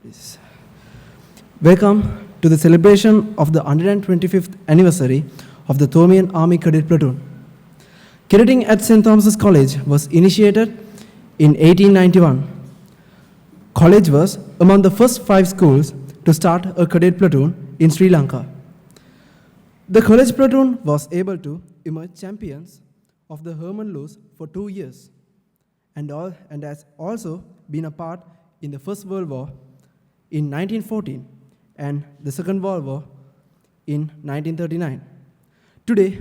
Please. Welcome to the celebration of the 125th anniversary of the Thomian Army Cadet Platoon. Cadeting at St. Thomas's College was initiated in 1891. College was among the first 5 schools to start a cadet platoon in Sri Lanka. The college platoon was able to emerge champions of the Herman Loos for 2 years and has also been a part in the First World War in 1914 and the Second World War in 1939. Today,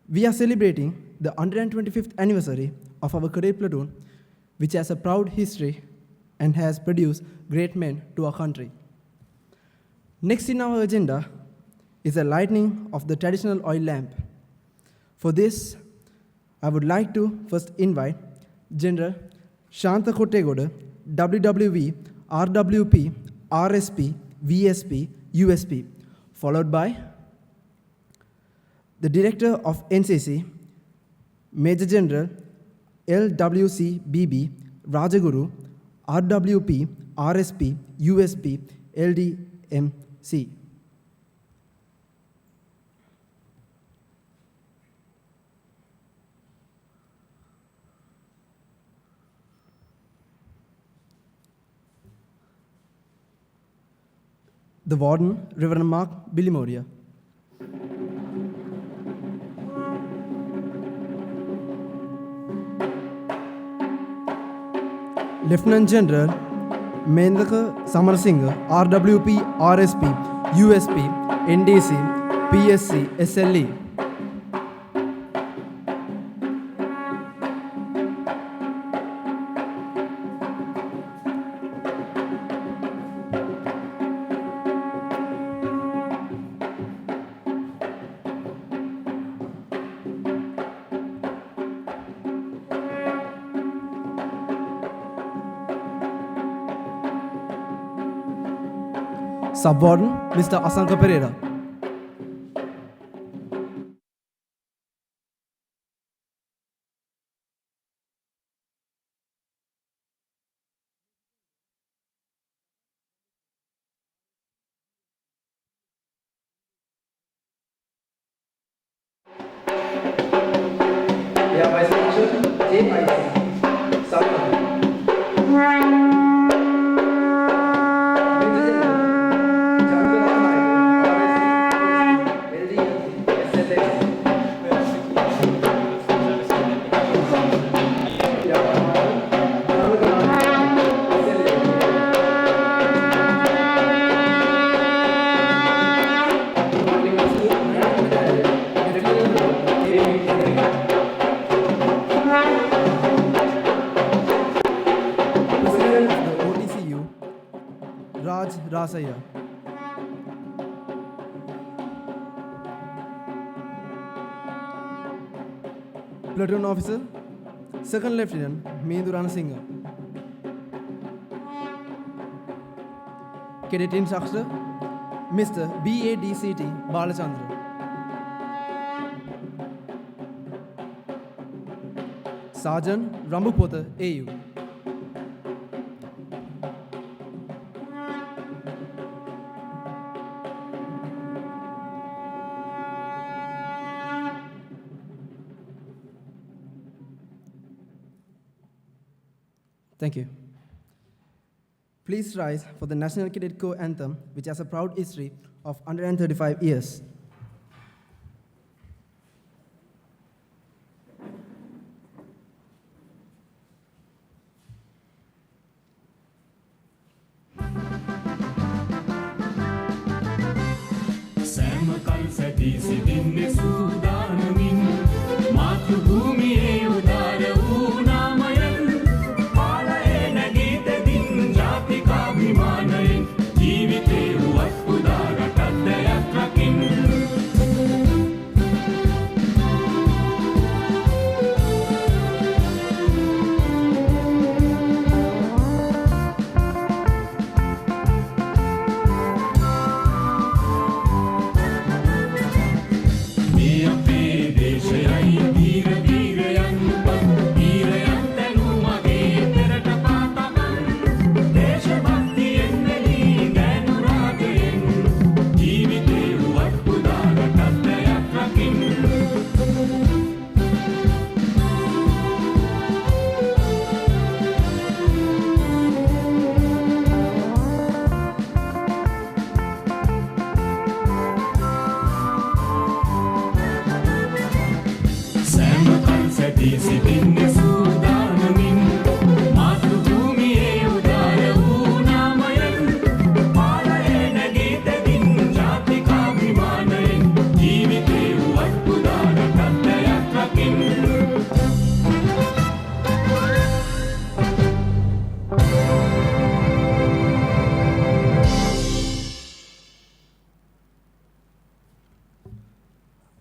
we are celebrating the 125th anniversary of our cadet platoon, which has a proud history and has produced great men to our country. Next in our agenda is the lighting of the traditional oil lamp. For this, I would like to first invite General Shantha Kottegoda, WWV, RWP, RSP, VSP, USP, followed by the Director of NCC, Major General LWC BB Rajaguru, RWP, RSP, USP, LDMC. The Warden, Reverend Mark Billimoria. Lieutenant General Mendaka Samarasinghe, RWP, RSP, USP, NDC, PSC, SLE. Subwarden, Mr. Asanka Pereira. Vice Marshal JIC, Subwarden. Rasaya. Platoon Officer, Second Lieutenant Mendurana Singh. Cadet Instructor, Mr. BADCT Balachandra. Sergeant Rambupota AU. Thank you. Please rise for the National Cadet Corps Anthem, which has a proud history of 135 years.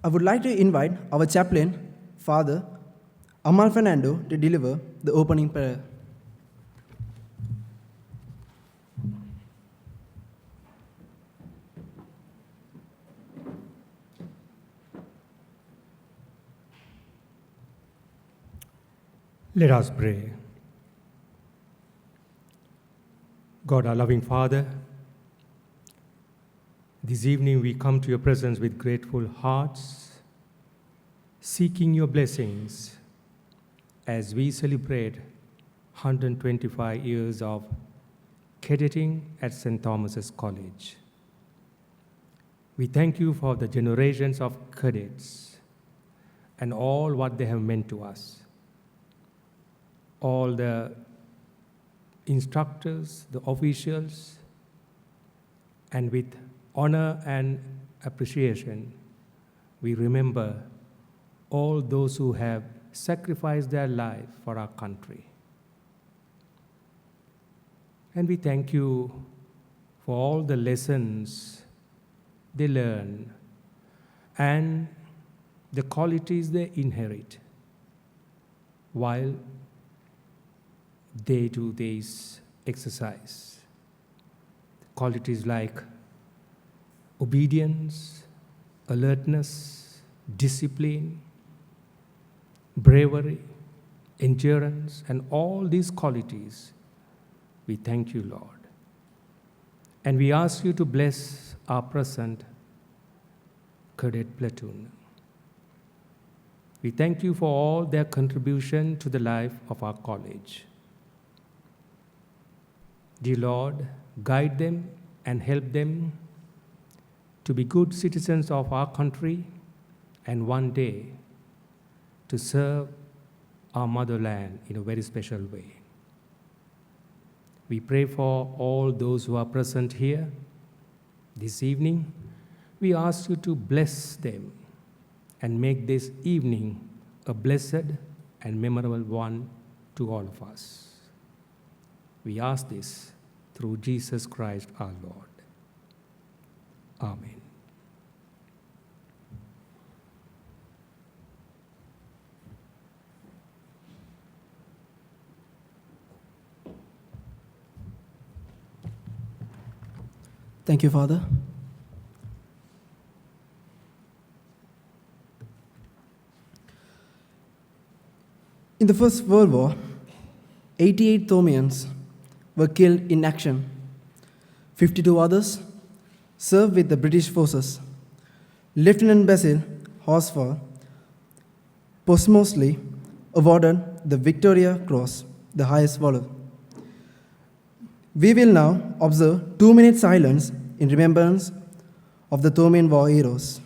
I would like to invite our chaplain, Father Amal Fernando, to deliver the opening prayer. Let us pray. God, our loving Father, this evening we come to your presence with grateful hearts, seeking your blessings as we celebrate 125 years of cadeting at St. Thomas's College. We thank you for the generations of cadets and all what they have meant to us. All the instructors, the officials, and with honor and appreciation, we remember all those who have sacrificed their life for our country. And we thank you for all the lessons they learn and the qualities they inherit while they do this exercise. Qualities like obedience, alertness, discipline, bravery, endurance, and all these qualities, we thank you, Lord. And we ask you to bless our present cadet platoon. We thank you for all their contribution to the life of our college. Dear Lord, guide them and help them to be good citizens of our country and one day to serve our motherland in a very special way. We pray for all those who are present here this evening. We ask you to bless them and make this evening a blessed and memorable one to all of us. We ask this through Jesus Christ our Lord. Amen. Thank you, Father. In the First World War, 88 Thomians were killed in action. 52 others served with the British forces. Lieutenant Basil Horsfall posthumously awarded the Victoria Cross, the highest valor. We will now observe 2 minutes silence in remembrance of the Thomian War heroes.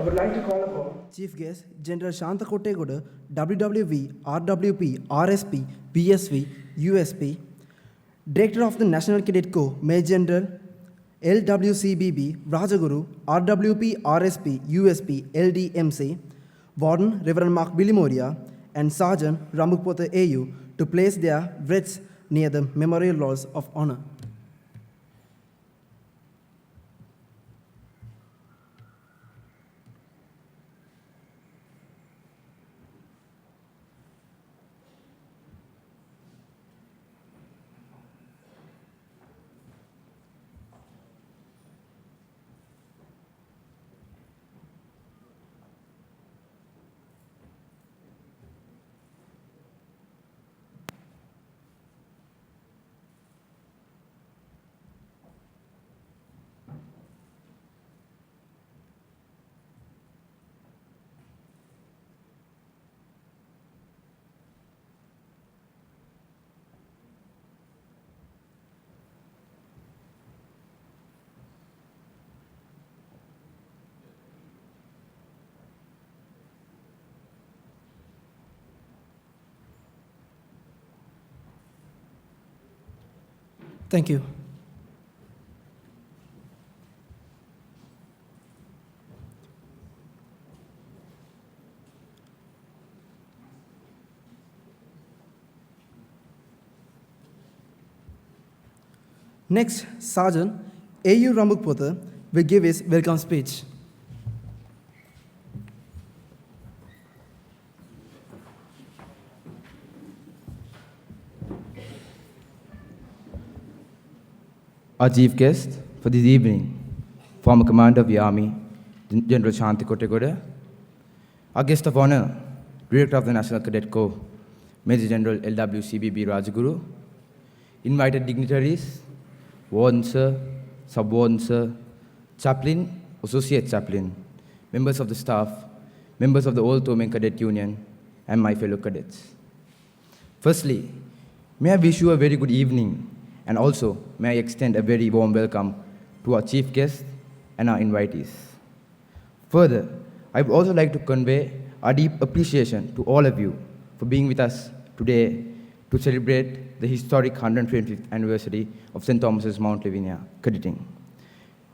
would like to call upon Chief Guest General Shanta Kottegoda, WWV, RWP, RSP, BSV, USP, Director of the National Cadet Corps, Major General LWCBB, Rajaguru, RWP, RSP, USP, LDMC, Warden Reverend Mark Billy Moria, and Sergeant Ramukpotha AU to place their wreaths near the memorial laws of honor. Thank you. Next, Sergeant A.U. Ramukpotha will give his welcome speech. Our chief guest for this evening, former Commander of the Army, General Shanti Kottegoda. Our guest of honor, Director of the National Cadet Corps, Major General LWCBB Rajaguru. Invited dignitaries, Warden Sir, Sub-Warden Sir, Chaplain, Associate Chaplain, members of the staff, members of the Old Tomen Cadet Union, and my fellow cadets. Firstly, may I wish you a very good evening, and also may I extend a very warm welcome to our chief guest and our invitees. Further, I would also like to convey our deep appreciation to all of you for being with us today to celebrate the historic 125th anniversary of St. Thomas's Mount Lavinia Cadeting,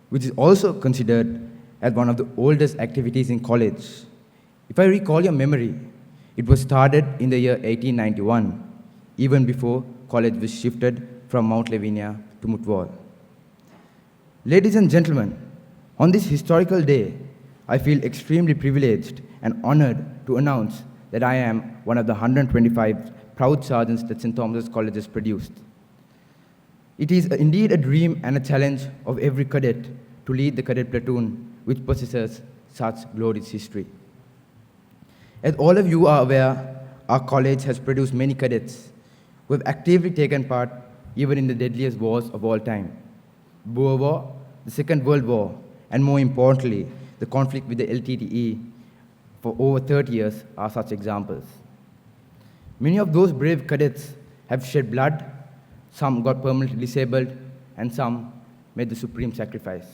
which is also considered as one of the oldest activities in college. If I recall your memory, it was started in the year 1891, even before college was shifted from Mount Lavinia to Mutwal. Ladies and gentlemen, on this historical day, I feel extremely privileged and honored to announce that I am one of the 125 proud sergeants that St. Thomas's College has produced. It is indeed a dream and a challenge of every cadet to lead the cadet platoon which possesses such glorious history. As all of you are aware, our college has produced many cadets who have actively taken part even in the deadliest wars of all time. Boer War, the Second World War, and more importantly, the conflict with the LTTE for over 30 years are such examples. Many of those brave cadets have shed blood, some got permanently disabled, and some made the supreme sacrifice.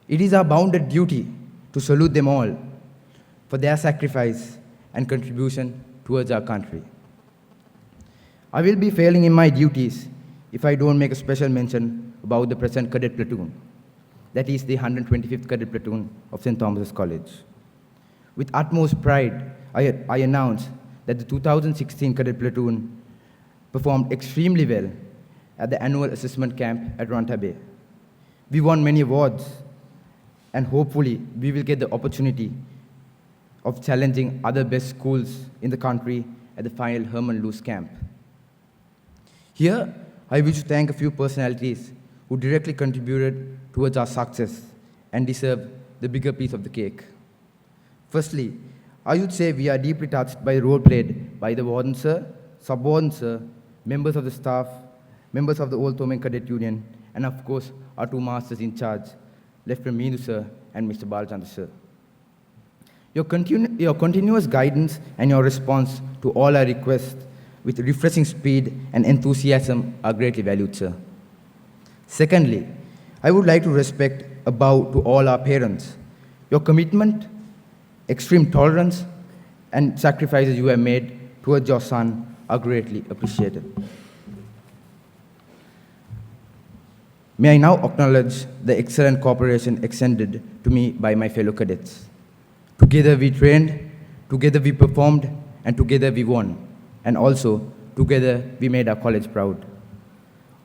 It is our bounden duty to salute them all for their sacrifice and contribution towards our country. I will be failing in my duties if I don't make a special mention about the present cadet platoon, that is the 125th Cadet Platoon of St. Thomas's College. With utmost pride, I announce that the 2016 Cadet Platoon performed extremely well at the annual assessment camp at Rantabe. We won many awards, and hopefully we will get the opportunity of challenging other best schools in the country at the final Herman Luce camp. Here, I wish to thank a few personalities who directly contributed towards our success and deserve the bigger piece of the cake. Firstly, I would say we are deeply touched by the role played by the Warden Sir, Sub-Warden Sir, members of the staff, members of the Old Tomen Cadet Union, and of course, our two masters in charge, Lieutenant Meendu Sir and Mr. Balchandra Sir. Your continuous guidance and your response to all our requests with refreshing speed and enthusiasm are greatly valued, sir. Secondly, I would like to respect a bow to all our parents, Your commitment, extreme tolerance, and sacrifices you have made towards your son are greatly appreciated. May I now acknowledge the excellent cooperation extended to me by my fellow cadets. Together we trained, together we performed, and together we won. And also, together we made our college proud.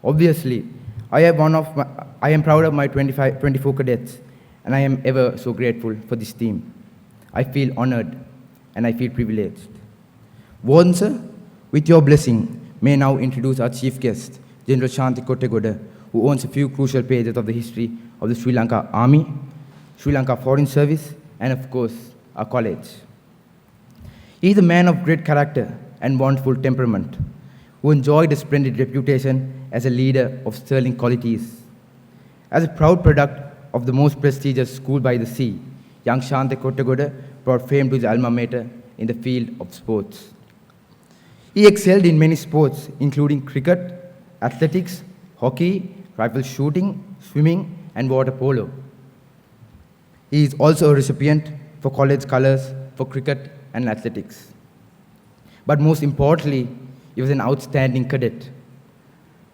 Obviously, I am proud of my 24 cadets, and I am ever so grateful for this team. I feel honored, and I feel privileged. Warden sir, with your blessing, may I now introduce our chief guest, General Shanti Kottegoda, who owns a few crucial pages of the history of the Sri Lanka Army, Sri Lanka Foreign Service, and of course, our college. He is a man of great character and wonderful temperament, who enjoyed a splendid reputation as a leader of sterling qualities. As a proud product of the most prestigious school by the sea, young Shante Kottegoda brought fame to his alma mater in the field of sports. He excelled in many sports, including cricket, athletics, hockey, rifle shooting, swimming, and water polo. He is also a recipient for college colors for cricket and athletics. But most importantly, he was an outstanding cadet.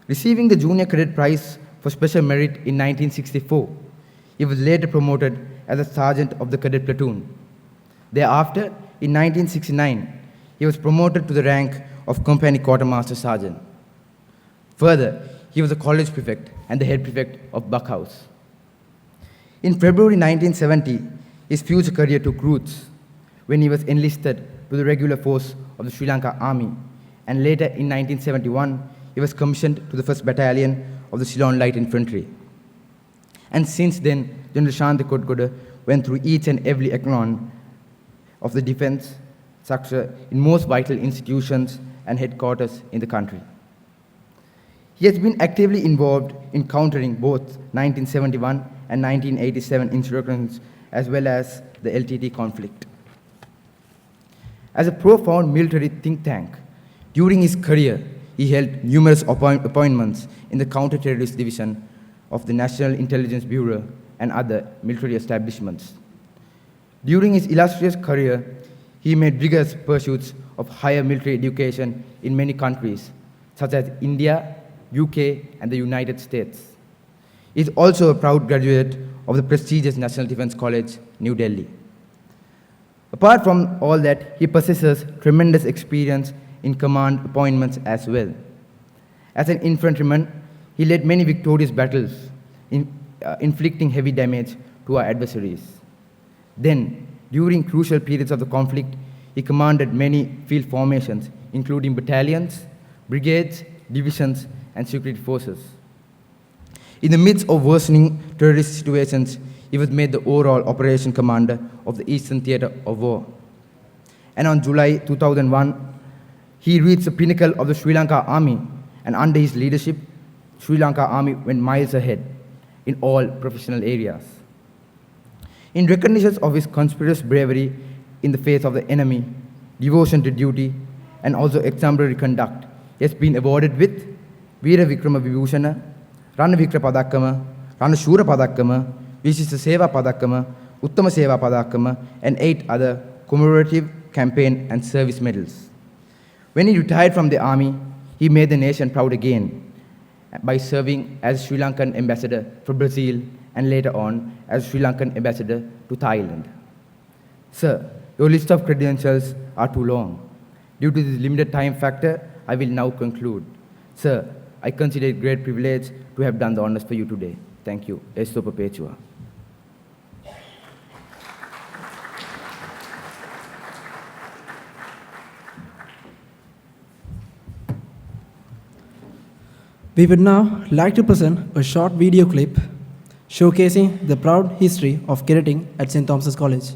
Receiving the Junior Cadet Prize for Special Merit in 1964, he was later promoted as a sergeant of the cadet platoon. Thereafter, in 1969, he was promoted to the rank of Company Quartermaster Sergeant. Further, he was a college prefect and the head prefect of Buck House. In February 1970, his future career took roots when he was enlisted to the regular force of the Sri Lanka Army, and later in 1971, he was commissioned to the 1st Battalion of the Ceylon Light Infantry. And since then, General Shanti Kottegoda went through each and every echelon of the defense structure in most vital institutions and headquarters in the country. He has been actively involved in countering both 1971 and 1987 insurrections as well as the LTT conflict. As a profound military think tank, during his career, he held numerous appointments in the Counter-Terrorist Division of the National Intelligence Bureau and other military establishments. During his illustrious career, he made vigorous pursuits of higher military education in many countries, such as India, UK, and the United States. He is also a proud graduate of the prestigious National Defense College, New Delhi. Apart from all that, he possesses tremendous experience in command appointments as well. As an infantryman, he led many victorious battles, inflicting heavy damage to our adversaries. Then, during crucial periods of the conflict, he commanded many field formations, including battalions, brigades, divisions, and security forces. In the midst of worsening terrorist situations, he was made the overall operation commander of the Eastern Theater of War. And on July 2001, he reached the pinnacle of the Sri Lanka Army, and under his leadership, Sri Lanka Army went miles ahead in all professional areas. In recognition of his conspicuous bravery in the face of the enemy, devotion to duty, and also exemplary conduct, he has been awarded with Veera Vikrama Vibhushana, Rana Vikra Padakkama, Rana Shura Padakkama, Vishishta Seva Padakkama, Uttama Seva Padakkama, and 8 other commemorative campaign and service medals. When he retired from the army, he made the nation proud again by serving as Sri Lankan ambassador for Brazil and later on as Sri Lankan ambassador to Thailand. Sir, your list of credentials are too long. Due to this limited time factor, I will now conclude. Sir, I consider it a great privilege to have done the honors for you today. Thank you. Esto perpetua. We would now like to present a short video clip showcasing the proud history of cadeting at St. Thomas's College.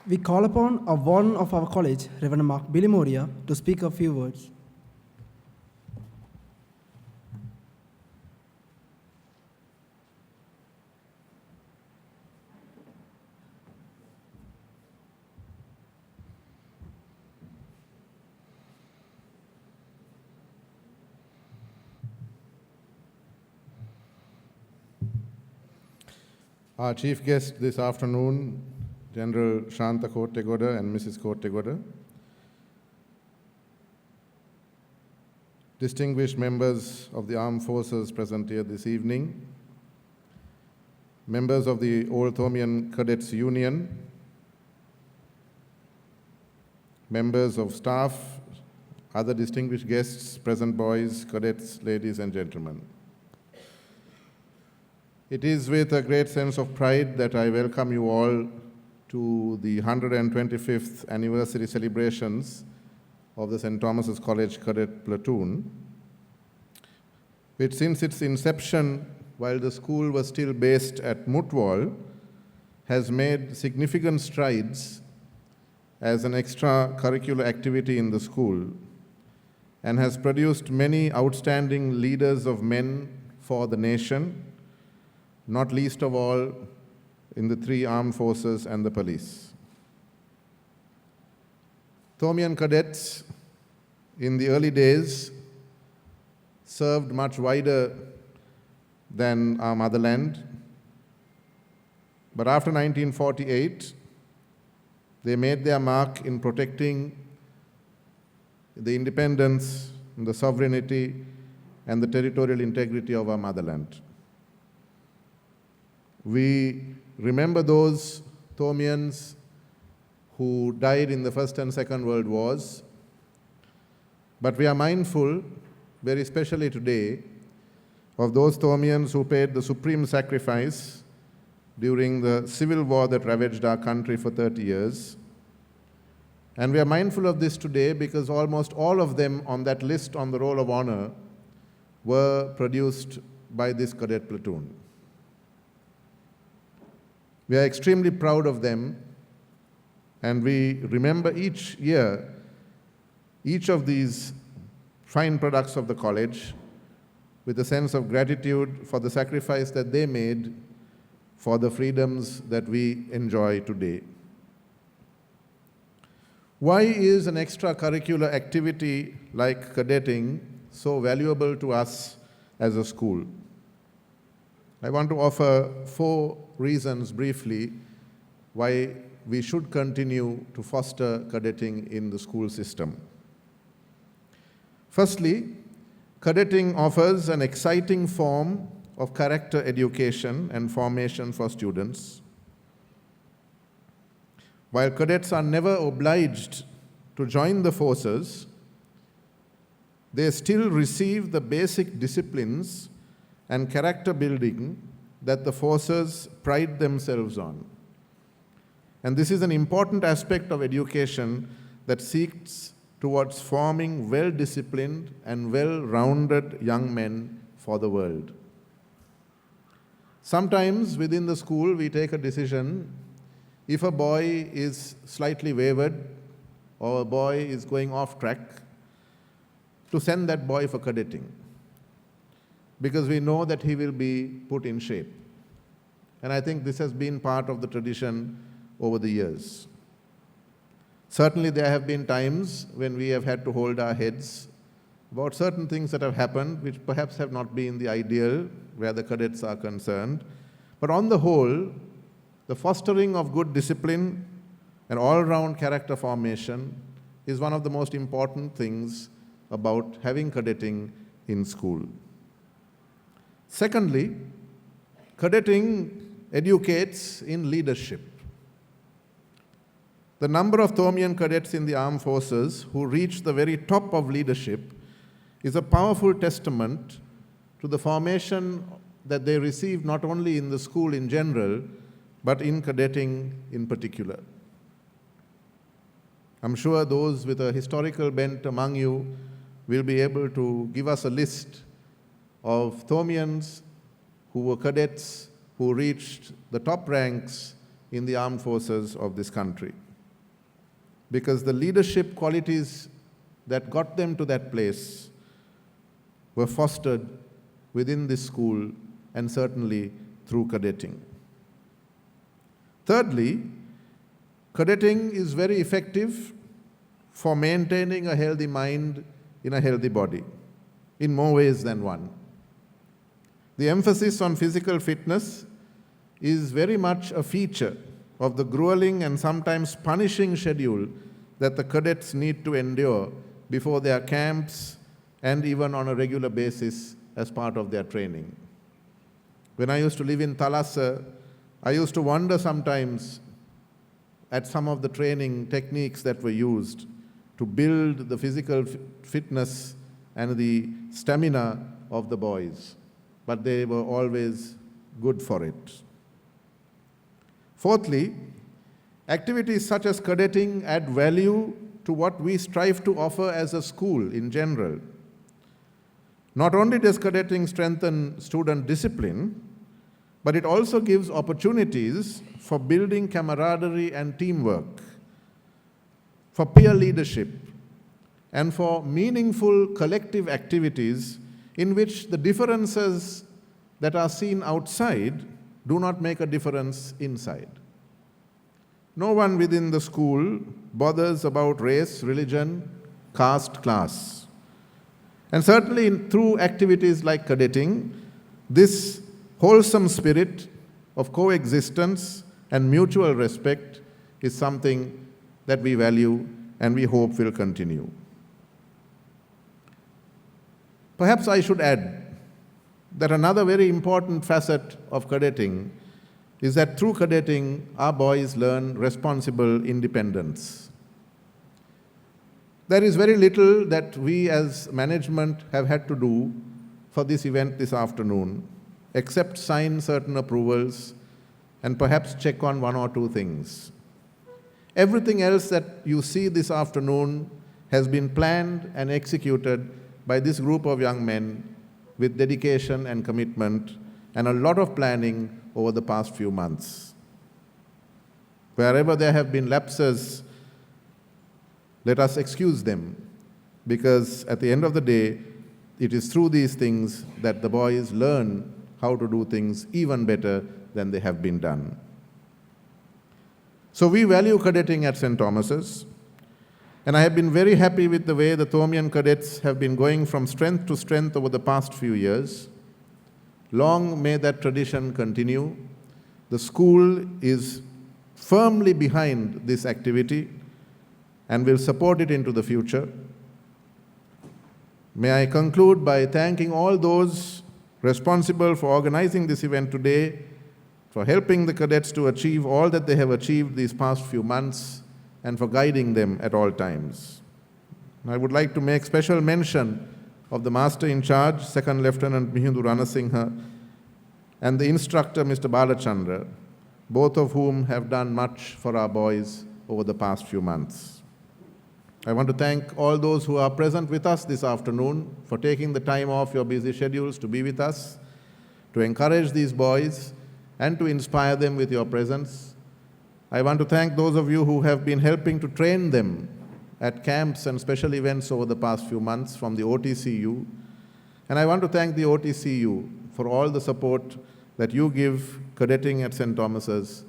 We call upon a warden of our college, Reverend Mark Billy Moria, to speak a few words. Our chief guest this afternoon, General Shanta Kottegoda and Mrs. Kottegoda, distinguished members of the armed forces present here this evening, members of the Old Thomian Cadets Union, members of staff, other distinguished guests, present boys, cadets, ladies and gentlemen. It is with a great sense of pride that I welcome you all to the 125th anniversary celebrations of the St. Thomas's College Cadet Platoon, which since its inception, while the school was still based at Mutwal, has made significant strides as an extracurricular activity in the school and has produced many outstanding leaders of men for the nation, not least of all in the three armed forces and the police. Thomian cadets in the early days served much wider than our motherland, but after 1948, they made their mark in protecting the independence, the sovereignty, and the territorial integrity of our motherland. We remember those Thomians who died in the First and Second World Wars, but we are mindful, very especially today, of those Thomians who paid the supreme sacrifice during the civil war that ravaged our country for 30 years. And we are mindful of this today because almost all of them on that list on the Roll of Honor were produced by this cadet platoon. We are extremely proud of them, and we remember each year each of these fine products of the college with a sense of gratitude for the sacrifice that they made for the freedoms that we enjoy today. Why is an extracurricular activity like cadeting so valuable to us as a school? I want to offer 4 reasons briefly why we should continue to foster cadeting in the school system. Firstly, cadeting offers an exciting form of character education and formation for students. While cadets are never obliged to join the forces, they still receive the basic disciplines and character building that the forces pride themselves on. And this is an important aspect of education that seeks towards forming well-disciplined and well-rounded young men for the world. Sometimes within the school we take a decision, if a boy is slightly wayward or a boy is going off track, to send that boy for cadeting, because we know that he will be put in shape. And I think this has been part of the tradition over the years. Certainly there have been times when we have had to hold our heads about certain things that have happened which perhaps have not been the ideal where the cadets are concerned. But on the whole, the fostering of good discipline and all-round character formation is one of the most important things about having cadeting in school. Secondly, cadeting educates in leadership. The number of Thomian cadets in the armed forces who reach the very top of leadership is a powerful testament to the formation that they receive not only in the school in general, but in cadeting in particular. I'm sure those with a historical bent among you will be able to give us a list of Thomians who were cadets who reached the top ranks in the armed forces of this country. because the leadership qualities that got them to that place were fostered within this school and certainly through cadetting. Thirdly, cadetting is very effective for maintaining a healthy mind in a healthy body, in more ways than one. The emphasis on physical fitness is very much a feature of the grueling and sometimes punishing schedule that the cadets need to endure before their camps and even on a regular basis as part of their training. When I used to live in Thalassa, I used to wonder sometimes at some of the training techniques that were used to build the physical fitness and the stamina of the boys, but they were always good for it. Fourthly, activities such as cadetting add value to what we strive to offer as a school in general. Not only does cadetting strengthen student discipline, but it also gives opportunities for building camaraderie and teamwork, for peer leadership, and for meaningful collective activities in which the differences that are seen outside do not make a difference inside. No one within the school bothers about race, religion, caste, class. And certainly through activities like cadetting, this wholesome spirit of coexistence and mutual respect is something that we value and we hope will continue. Perhaps I should add that another very important facet of cadetting is that through cadetting, our boys learn responsible independence. There is very little that we as management have had to do for this event this afternoon, except sign certain approvals and perhaps check on one or two things. Everything else that you see this afternoon has been planned and executed by this group of young men with dedication and commitment and a lot of planning over the past few months. Wherever there have been lapses, let us excuse them, because at the end of the day, it is through these things that the boys learn how to do things even better than they have been done. So we value cadetting at St. Thomas's, and I have been very happy with the way the Thomian cadets have been going from strength to strength over the past few years. Long may that tradition continue. The school is firmly behind this activity and will support it into the future. May I conclude by thanking all those responsible for organizing this event today, for helping the cadets to achieve all that they have achieved these past few months, and for guiding them at all times. I would like to make special mention of the Master in Charge, Second Lieutenant Mihindu Ranasinghe, and the instructor, Mr. Balachandra, both of whom have done much for our boys over the past few months. I want to thank all those who are present with us this afternoon for taking the time off your busy schedules to be with us, to encourage these boys, and to inspire them with your presence. I want to thank those of you who have been helping to train them at camps and special events over the past few months from the OTCU. And I want to thank the OTCU for all the support that you give cadetting at St. Thomas's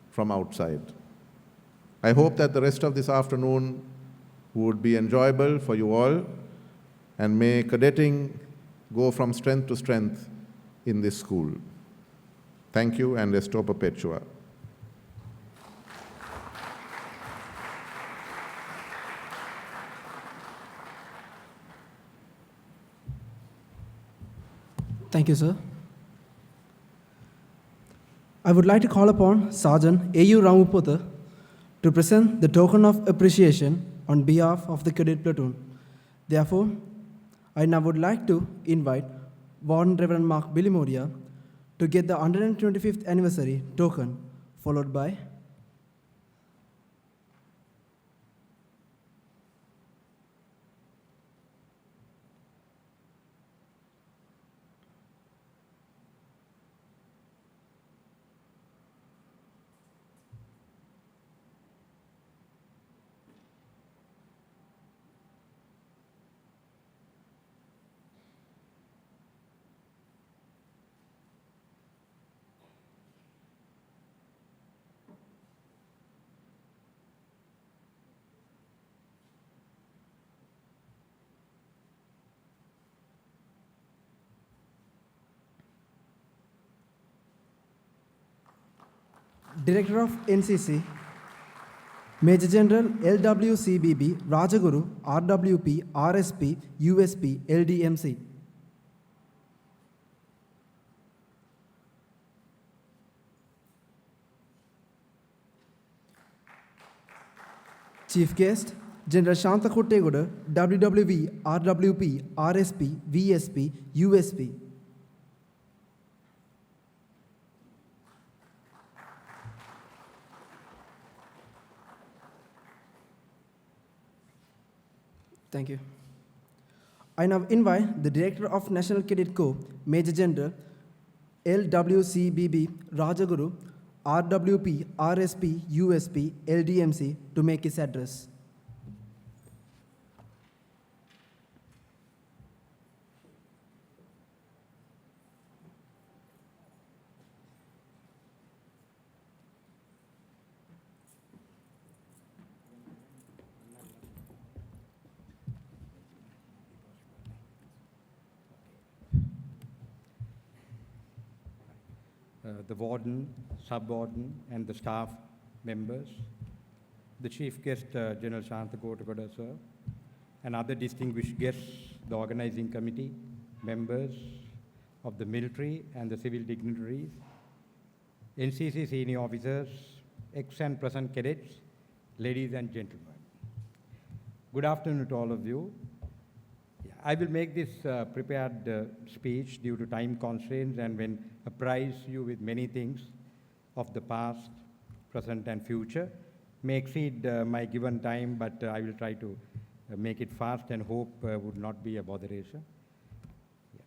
from outside. I hope that the rest of this afternoon would be enjoyable for you all, and may cadetting go from strength to strength in this school. Thank you, and Resto Perpetua. Thank you, sir. I would like to call upon Sergeant A.U. Ramupotha to present the token of appreciation on behalf of the cadet platoon. Therefore, I now would like to invite Warden Reverend Mark Bilimodia to get the 125th anniversary token, followed by Director of NCC, Major General LWCBB Rajaguru, RWP, RSP, USP, LDMC. Chief Guest, General Shanta Kottegoda, WWV, RWP, RSP, VSP, USP. Thank you. I now invite the Director of National Cadet Corps, Major General LWCBB Rajaguru, RWP, RSP, USP, LDMC to make his address. The warden, sub-warden, and the staff members, the chief guest, General Shanta Kottegoda, sir, and other distinguished guests, the organizing committee, members of the military and the civil dignitaries, NCC senior officers, ex and present cadets, ladies and gentlemen. Good afternoon to all of you. I will make this prepared speech due to time constraints and when apprise you with many things of the past, present and future. May exceed my given time, but I will try to make it fast and hope would not be a botheration.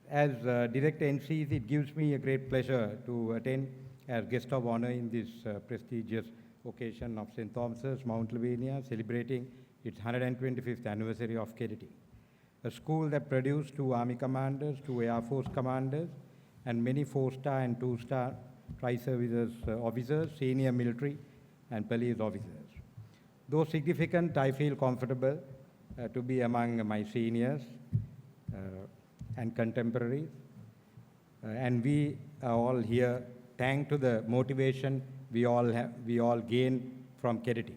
As Director NCC, it gives me a great pleasure to attend as guest of honor in this prestigious occasion of St. Thomas's, Mount Lavinia, celebrating its 125th anniversary of Cadeting. A school that produced 2 Army commanders, 2 Air Force commanders, and many 4-star and 2-star tri-services officers, senior military and police officers. Though significant, I feel comfortable to be among my seniors and contemporaries. And we are all here thanks to the motivation we all gain from cadeting.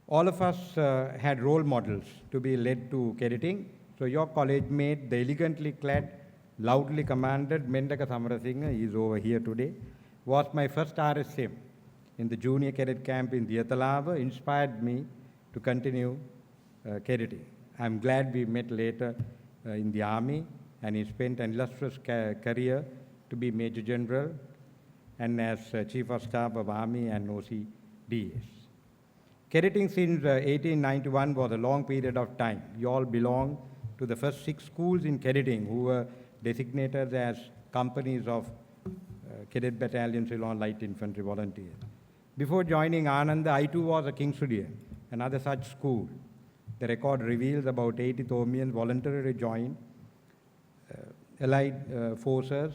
All of us had role models to be led to cadeting. So your college mate, the elegantly clad, loudly commanded Mendaka Samarasinghe, he is over here today, was my first RSM in the junior cadet camp in Diyatalava, inspired me to continue cadeting. I'm glad we met later in the army, and he spent an illustrious career to be Major General and as Chief of Staff of Army and OCDS. Cadeting since 1891 was a long period of time. You all belong to the first 6 schools in cadeting who were designated as companies of Cadet Battalion Ceylon Light Infantry Volunteers. Before joining Ananda, I too was a Kingswoodian, another such school. The record reveals about 80 Thomians voluntarily joined Allied forces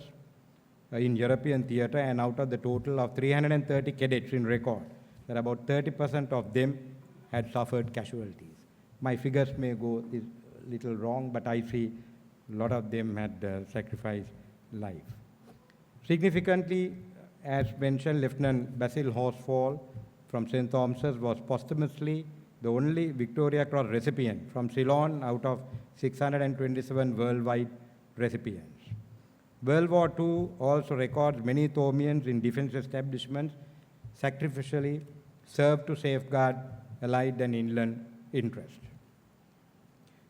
in European theatre, and out of the total of 330 cadets in record, that about 30% of them had suffered casualties. My figures may go a little wrong, but I see a lot of them had sacrificed life. Significantly, as mentioned, Lieutenant Basil Horsfall from St. Thomas's was posthumously the only Victoria Cross recipient from Ceylon out of 627 worldwide recipients. World War II also records many Thomians in defense establishments sacrificially served to safeguard Allied and inland interests.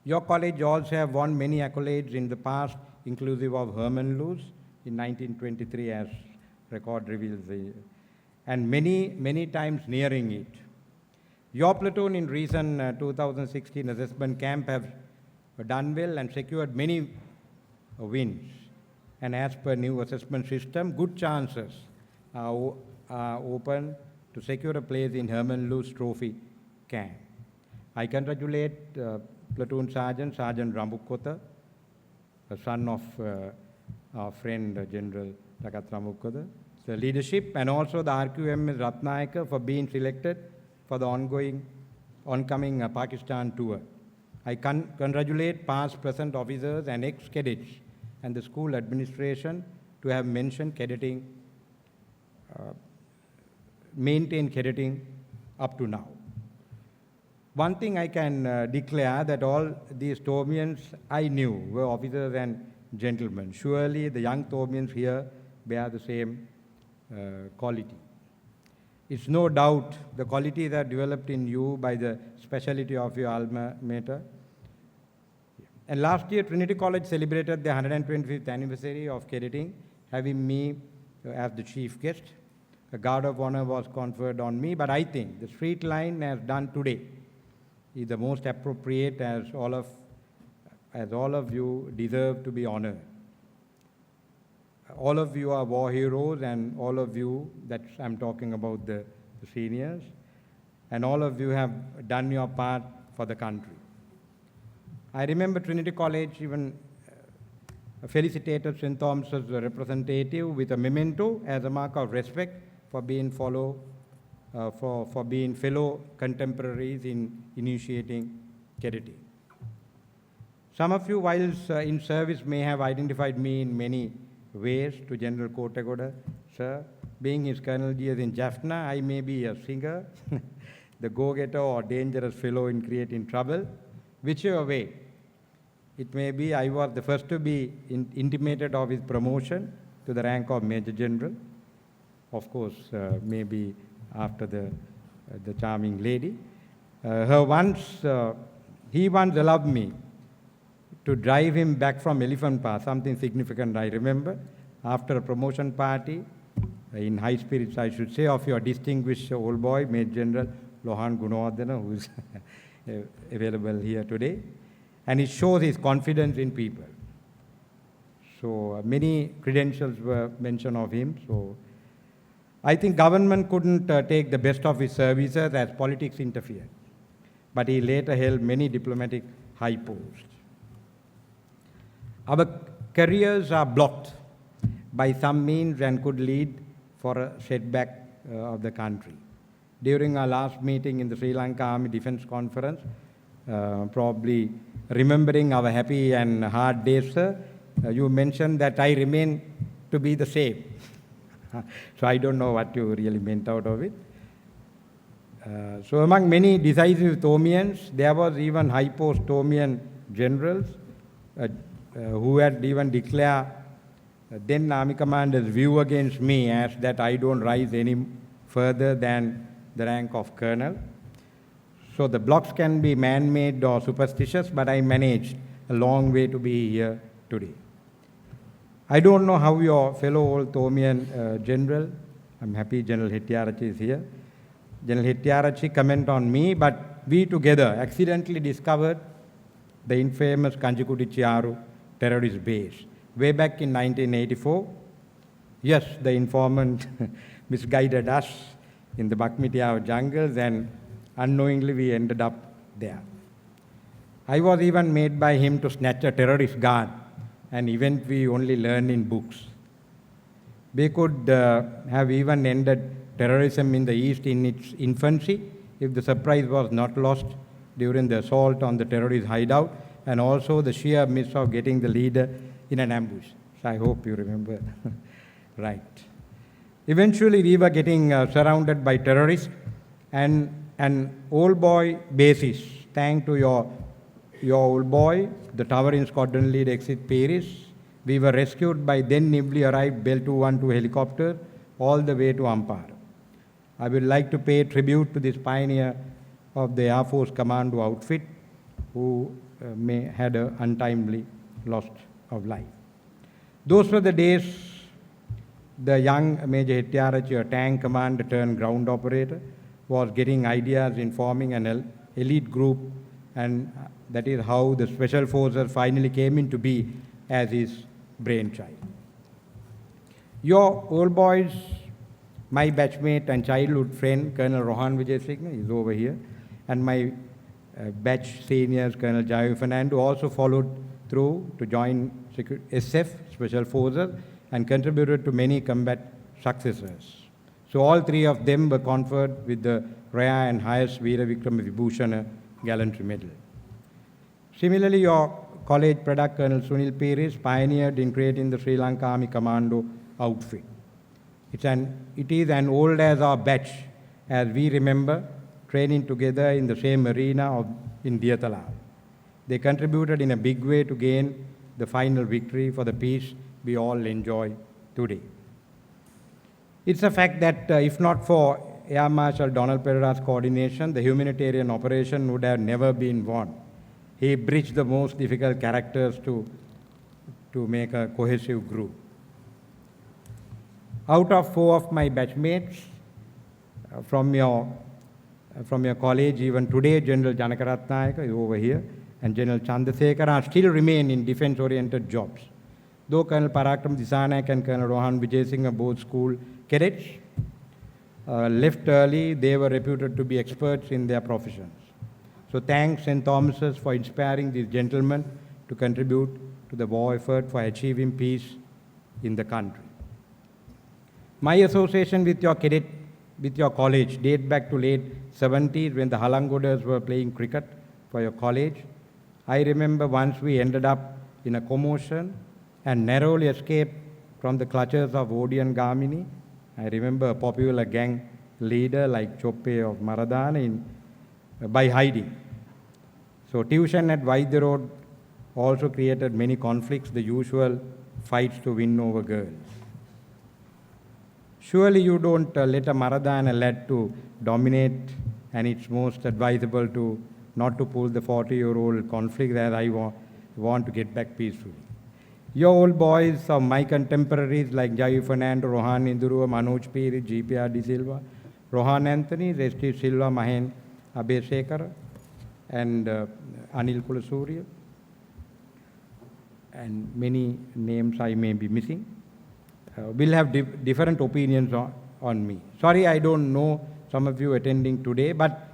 Your college also have won many accolades in the past, inclusive of Herman Luce in 1923, as record reveals, and many times nearing it. Your platoon in recent 2016 assessment camp have done well and secured many wins. And as per new assessment system, good chances are open to secure a place in Herman Luce Trophy camp. I congratulate Platoon Sergeant Rambukkotha, the son of our friend General Takat Rambukkotha, the leadership, and also the RQMS Ratnayaka for being selected for the oncoming Pakistan tour. I congratulate past, present officers and ex-cadets and the school administration to have mentioned cadeting maintained cadeting up to now. One thing I can declare that all these Thomians I knew were officers and gentlemen. Surely the young Thomians here bear the same quality. It's no doubt the qualities are developed in you by the speciality of your alma mater. And last year, Trinity College celebrated the 125th anniversary of cadeting, having me as the chief guest. A guard of honor was conferred on me, but I think the street line as done today is the most appropriate, as all of you deserve to be honored. All of you are war heroes, and all of you, I'm talking about the seniors, and all of you have done your part for the country. I remember Trinity College even felicitated St. Thomas's representative with a memento as a mark of respect for being fellow contemporaries in initiating cadeting. Some of you, whilst in service, may have identified me in many ways to General Kotegoda, sir. Being his Colonel GS in Jaffna, I may be a singer, the go-getter or dangerous fellow in creating trouble. Whichever way it may be, I was the first to be intimated of his promotion to the rank of Major General. Of course, maybe after the charming lady. He once allowed me to drive him back from Elephant Pass, something significant I remember, after a promotion party, in high spirits I should say, of your distinguished old boy, Major General Lohan Gunawardena, who is available here today. And it shows his confidence in people. So many credentials were mentioned of him. So I think government couldn't take the best of his services as politics interfered. But he later held many diplomatic high posts. Our careers are blocked by some means and could lead for a setback of the country. During our last meeting in the Sri Lanka Army Defence Conference, probably remembering our happy and hard days, sir, you mentioned that I remain to be the same. So I don't know what you really meant out of it. So among many decisive Thomians, there was even high-post Thomian generals who had even declared then Army Commander's view against me as that I don't rise any further than the rank of colonel. So the blocks can be man-made or superstitious, but I managed a long way to be here today. I don't know how your fellow old Thomian general, I'm happy General Hettiarachchi is here. General Hettiarachchi comment on me, but we together accidentally discovered the infamous Kanjikutichiaru terrorist base way back in 1984. Yes, the informant misguided us in the Bakmitiao jungles, and unknowingly we ended up there. I was even made by him to snatch a terrorist guard, an event we only learn in books. We could have even ended terrorism in the East in its infancy if the surprise was not lost during the assault on the terrorist hideout, and also the sheer miss of getting the leader in an ambush. So I hope you remember. Right. Eventually we were getting surrounded by terrorists, and an old boy basis, thanks to your old boy, the tower in Squadron Lead Exit Paris, we were rescued by then newly arrived Bell 212 helicopter all the way to Ampara. I would like to pay tribute to this pioneer of the Air Force Commando outfit who had an untimely loss of life. Those were the days the young Major Hettiarachchi, a tank commander turned ground operator, was getting ideas in forming an elite group, and that is how the Special Forces finally came into be as his brainchild. Your old boys, my batchmate and childhood friend, Colonel Rohan Vijayasinghe, is over here, and my batch seniors, Colonel Jayu Fernando, also followed through to join SF, Special Forces, and contributed to many combat successes. So all three of them were conferred with the rare and highest Veera Vikrama Vibhushana Gallantry Medal. Similarly, your college product, Colonel Sunil Peris, pioneered in creating the Sri Lanka Army Commando outfit. It is an old as our batch, as we remember training together in the same arena in Diatala. They contributed in a big way to gain the final victory for the peace we all enjoy today. It's a fact that if not for Air Marshal Donald Pereira's coordination, the humanitarian operation would have never been won. He bridged the most difficult characters to make a cohesive group. Out of 4 of my batchmates from your college, even today, General Janakaratnayaka is over here, and General Chandrasekhara still remain in defense-oriented jobs. Though Colonel Parakram Disanayak and Colonel Rohan Vijay are both school cadets, left early, they were reputed to be experts in their professions. So thanks St. Thomas's for inspiring these gentlemen to contribute to the war effort for achieving peace in the country. My association with your college date back to late 70s when the Halangodas were playing cricket for your college. I remember once we ended up in a commotion and narrowly escaped from the clutches of Odian Gamini. I remember a popular gang leader like Choppe of Maradana by hiding. So tuition at Vaidya Road also created many conflicts, the usual fights to win over girls. Surely you don't let a Maradana lad to dominate, and it's most advisable to not to pull the 40-year-old conflict as I want to get back peacefully. Your old boys are my contemporaries like Jayu Fernando, Rohan Indurua, Manoj Piri, GPR De Silva, Rohan Anthony, Resti Silva, Mahen Abhesekara, and Anil Kulasurya, and many names I may be missing. Will have different opinions on me. Sorry, I don't know some of you attending today, but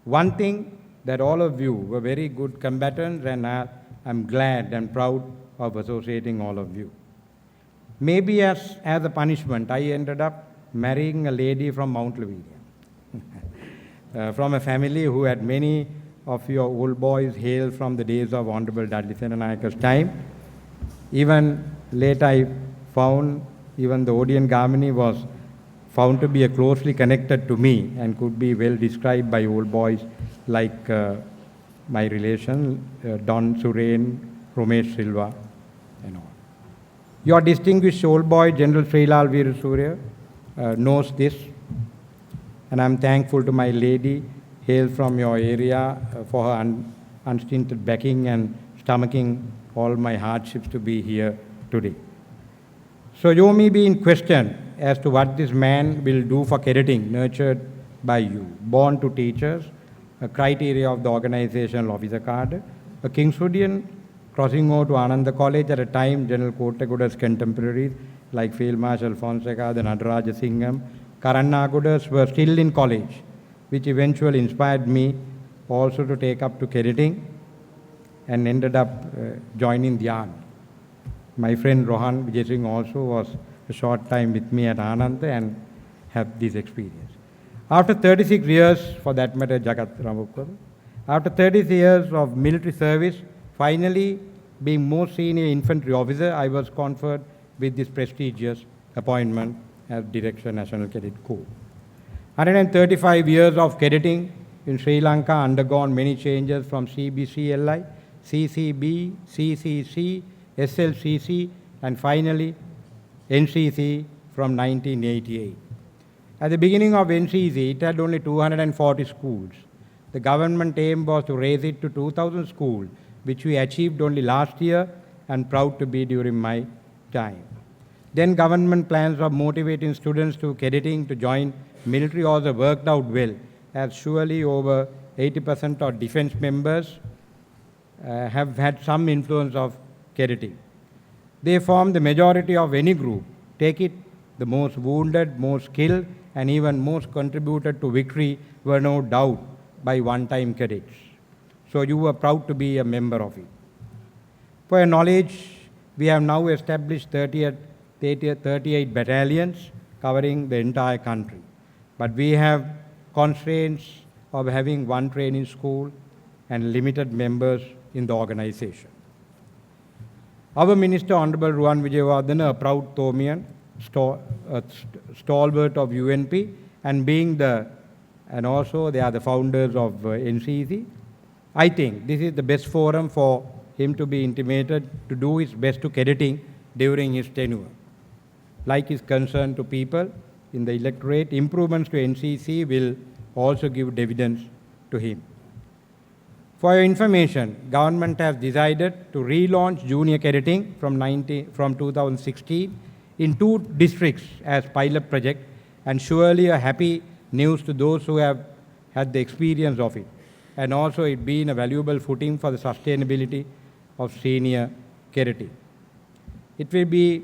one thing that all of you were very good combatants, and I'm glad and proud of associating all of you. Maybe as a punishment, I ended up marrying a lady from Mount Lavinia, from a family who had many of your old boys hail from the days of Honorable Dudley Senanayaka's time. Even late I found even the Odian Gamini was found to be closely connected to me and could be well described by old boys like my relation, Don Suren, Romesh Silva, and all. Your distinguished old boy, General Srilal Veerasurya, knows this, and I'm thankful to my lady, hail from your area, for her unstinted backing and stomaching all my hardships to be here today. So you may be in question as to what this man will do for cadeting, nurtured by you, born to teachers, a criteria of the organizational officer card, a Kingswoodian crossing over to Ananda College at a time General Kottaguda's contemporaries like Field Marshal Fonseca, the Nadaraja Singham, Karannagudas were still in college, which eventually inspired me also to take up to cadeting and ended up joining the army. My friend Rohan Vijay Singh also was a short time with me at Ananda and have this experience. After 36 years, for that matter, Jagat Ramukar, after 30 years of military service, finally being most senior infantry officer, I was conferred with this prestigious appointment as Director National Cadet Corps. 135 years of cadeting in Sri Lanka undergone many changes from CBCLI, CCB, CCC, SLCC, and finally NCC from 1988. At the beginning of NCC, it had only 240 schools. The government aim was to raise it to 2,000 schools, which we achieved only last year and proud to be during my time. Then government plans of motivating students to cadeting to join military also worked out well, as surely over 80% of defense members have had some influence of cadeting. They form the majority of any group. Take it, the most wounded, most skilled, and even most contributed to victory were no doubt by one-time cadets. So you were proud to be a member of it. For your knowledge, we have now established 38 battalions covering the entire country. But we have constraints of having one training school and limited members in the organization. Our Minister, Honorable Ruwan Wijewardena, a proud Thomian, stalwart of UNP, and also they are the founders of NCC. I think this is the best forum for him to be intimated to do his best to cadeting during his tenure. Like his concern to people in the electorate, improvements to NCC will also give dividends to him. For your information, government has decided to relaunch junior cadeting from 2016 in 2 districts as pilot project, and surely a happy news to those who have had the experience of it. And also it being a valuable footing for the sustainability of senior cadeting. It will be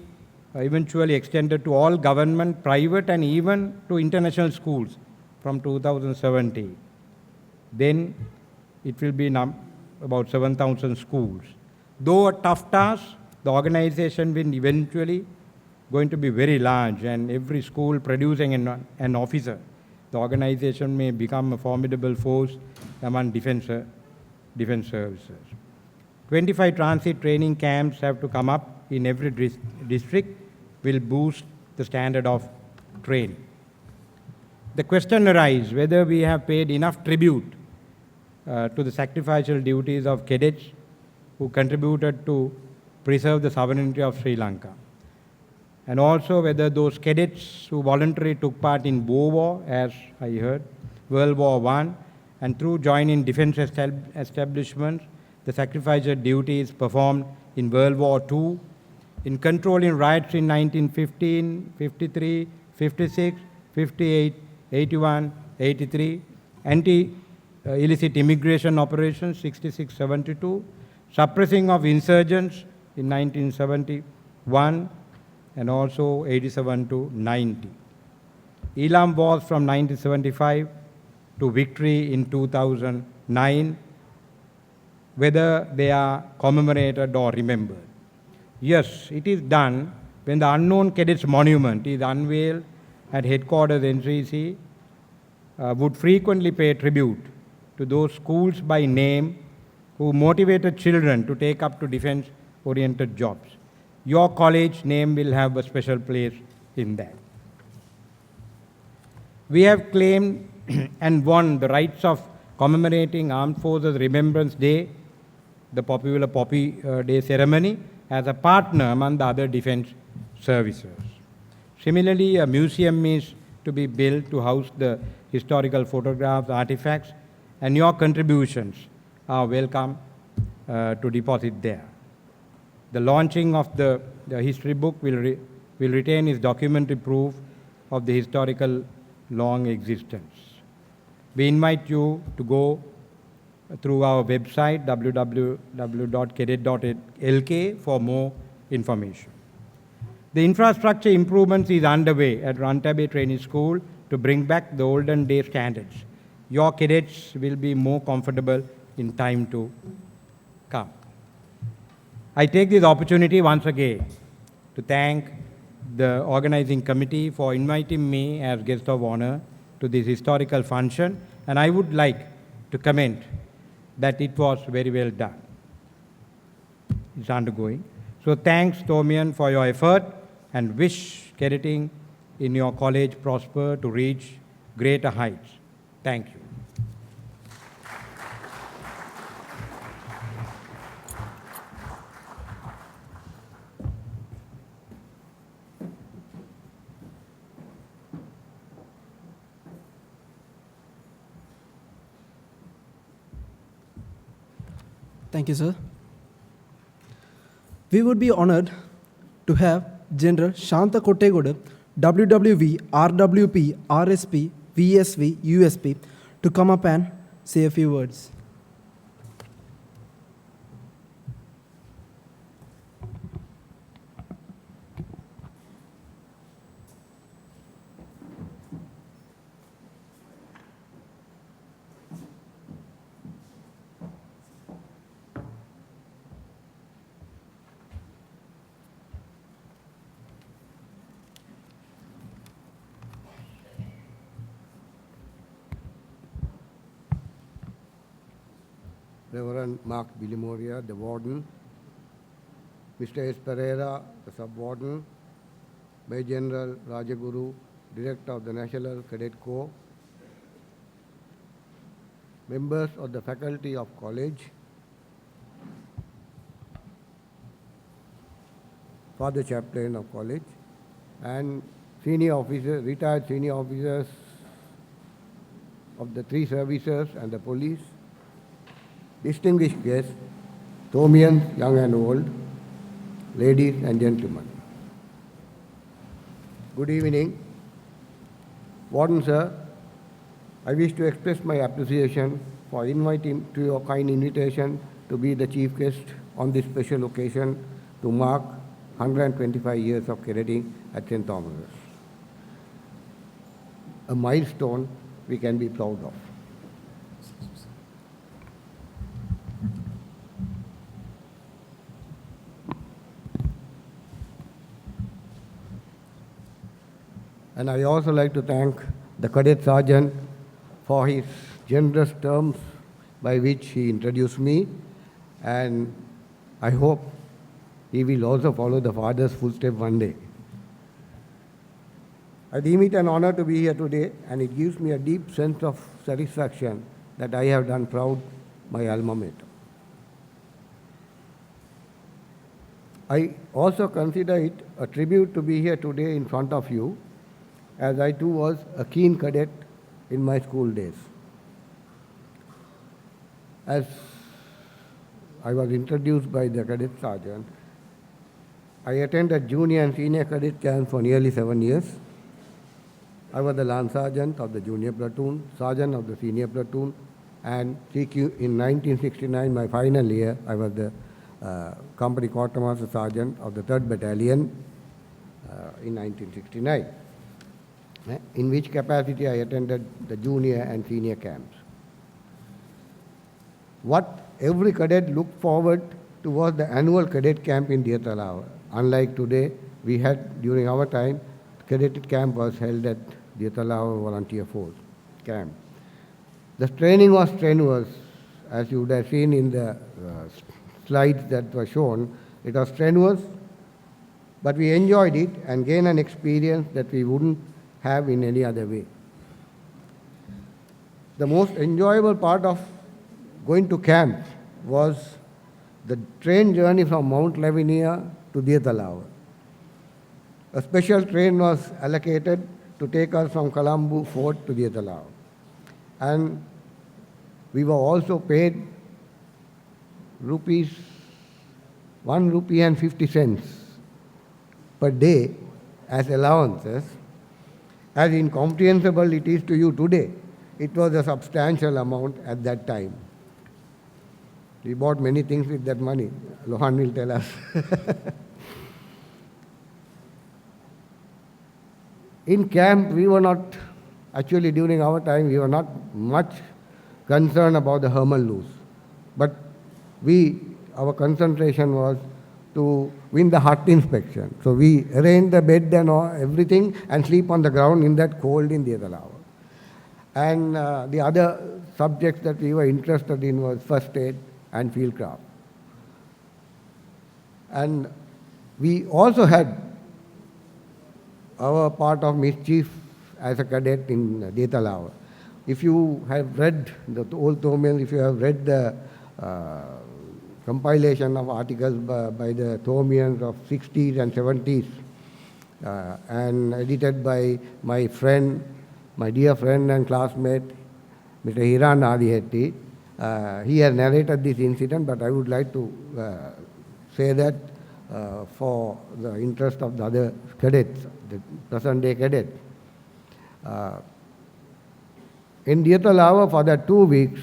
eventually extended to all government, private, and even to international schools from 2017. Then it will be about 7,000 schools. Though a tough task, the organization will eventually going to be very large, and every school producing an officer, the organization may become a formidable force among defense services. 25 transit training camps have to come up in every district, will boost the standard of training. The question arises whether we have paid enough tribute to the sacrificial duties of cadets who contributed to preserve the sovereignty of Sri Lanka. And also whether those cadets who voluntarily took part in Boer War, as I heard, World War I, and through joining defense establishments, the sacrificial duties performed in World War II, in controlling riots in 1915, 53, 56, 58, 81, 83, anti-illicit immigration operations 66, 72, suppressing of insurgents in 1971, and also 87 to 90. Elam Wars from 1975 to victory in 2009, whether they are commemorated or remembered. Yes, it is done when the Unknown Cadets Monument is unveiled at headquarters NCC, would frequently pay tribute to those schools by name who motivated children to take up to defense-oriented jobs. Your college name will have a special place in that. We have claimed and won the rights of commemorating Armed Forces Remembrance Day, the popular Poppy Day ceremony, as a partner among the other defense services. Similarly, a museum is to be built to house the historical photographs, artifacts, and your contributions are welcome to deposit there. The launching of the history book will retain its documentary proof of the historical long existence. We invite you to go through our website www.cadet.lk for more information. The infrastructure improvements is underway at Rantabe Training School to bring back the olden day standards. Your cadets will be more comfortable in time to come. I take this opportunity once again to thank the organizing committee for inviting me as guest of honor to this historical function, and I would like to comment that it was very well done. It's undergoing. So thanks, Tomian, for your effort, and wish cadeting in your college prosper to reach greater heights. Thank you. Thank you, sir. We would be honored to have General Shanta Kottegoda, WWV, RWP, RSP, VSV, USP, to come up and say a few words. Reverend Mark Bilimoria, the warden, Mr. S. Pereira, the sub-warden, Major General Rajaguru, Director of the National Cadet Corps, members of the faculty of college, Father Chaplain of college, and senior officers, retired senior officers of the three services and the police, distinguished guests, Thomians, young and old, ladies and gentlemen. Good evening. Warden sir, I wish to express my appreciation for inviting to your kind invitation to be the chief guest on this special occasion to mark 125 years of cadeting at St. Thomas's. A milestone we can be proud of. And I also like to thank the Cadet Sergeant for his generous terms by which he introduced me, and I hope he will also follow the father's footsteps one day. I deem it an honor to be here today, and it gives me a deep sense of satisfaction that I have done proud my alma mater. I also consider it a tribute to be here today in front of you, as I too was a keen cadet in my school days. As I was introduced by the Cadet Sergeant, I attended junior and senior cadet camps for nearly 7 years. I was the Lance Sergeant of the junior platoon, Sergeant of the senior platoon, and CQ in 1969, my final year, I was the Company Quartermaster Sergeant of the 3rd Battalion in 1969, in which capacity I attended the junior and senior camps. What every cadet looked forward to was the annual cadet camp in Diatalawa. Unlike today, we had, during our time, cadet camp was held at Diatalawa Volunteer Force camp. The training was strenuous, as you would have seen in the slides that were shown. It was strenuous, but we enjoyed it and gained an experience that we wouldn't have in any other way. The most enjoyable part of going to camp was the train journey from Mount Lavinia to Diatalawa. A special train was allocated to take us from Colombo Fort to Diatalawa. And we were also paid ₹1.50 per day as allowances. As incomprehensible it is to you today, it was a substantial amount at that time. We bought many things with that money. Lohan will tell us. In camp, we were not, actually during our time, we were not much concerned about the thermal loss. But our concentration was to win the hut inspection. So we arranged the bed and everything and sleep on the ground in that cold in Diatalawa. And the other subjects that we were interested in was first aid and field craft. And we also had our part of mischief as a cadet in Diatalawa. If you have read the old Thomians, if you have read the compilation of articles by the Thomians of 60s and 70s, and edited by my friend, my dear friend and classmate, Mr. Hiran Adihetti. He has narrated this incident, but I would like to say that for the interest of the other cadets, the present-day cadets. In Diatalawa, for the 2 weeks,